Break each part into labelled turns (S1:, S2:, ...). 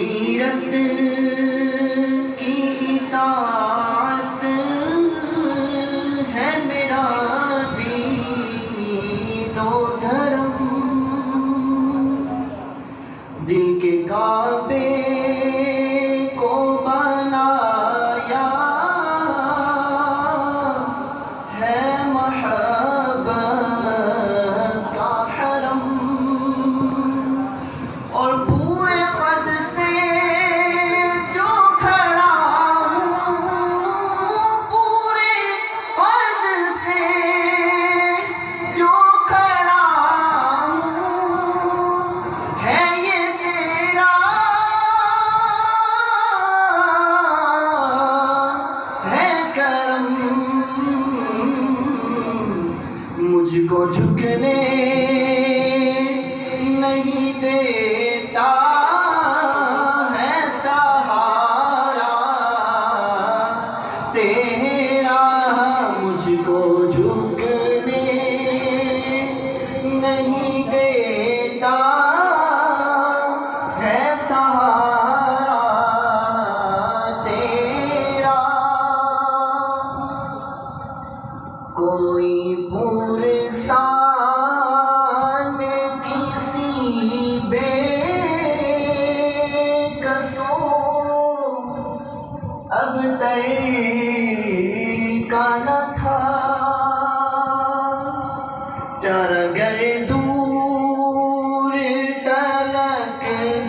S1: سیرت کی اطاعت ہے میرا دین و دھرم، دل کے کعبے کو بنایا ہے محبت کا حرم، اور پورے قد سے جو کھڑا ہوں، پورے قد سے جو کھڑا ہوں، ہے یہ تیرا ہے کرم، مجھ کو جھکنے نہیں دیتا ہے سہارا تیرا، مجھ کو جھکنے نہیں دیتا ہے سہارا تیرا، کوئی پرسان کسی بے کسوں اب تر کا نہ تھا، چرگر دور تلک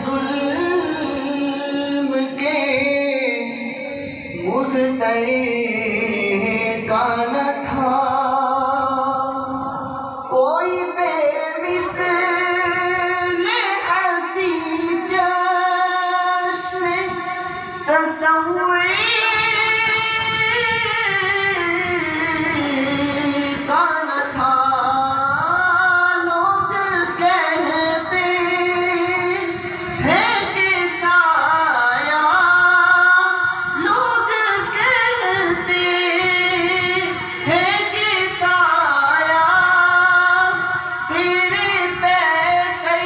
S1: ظلم کے مضطر کا نہ تھا، کوئی بے مثل حسی چشم تصور کا نہ تھا، لوگ کہتے ہیں کہ سایہ، لوگ کہتے ہیں کہ سایہ تیرے پیکر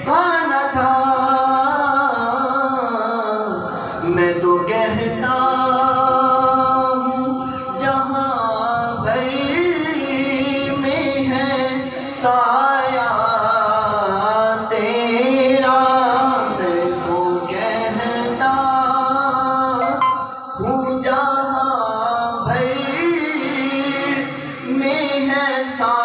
S1: کا نہ تھا، میں تو کہتا ہوں جہاں بھر میں ہے سایہ تیرا، میں تو کہتا ہوں جہاں بھر میں ہے سایہ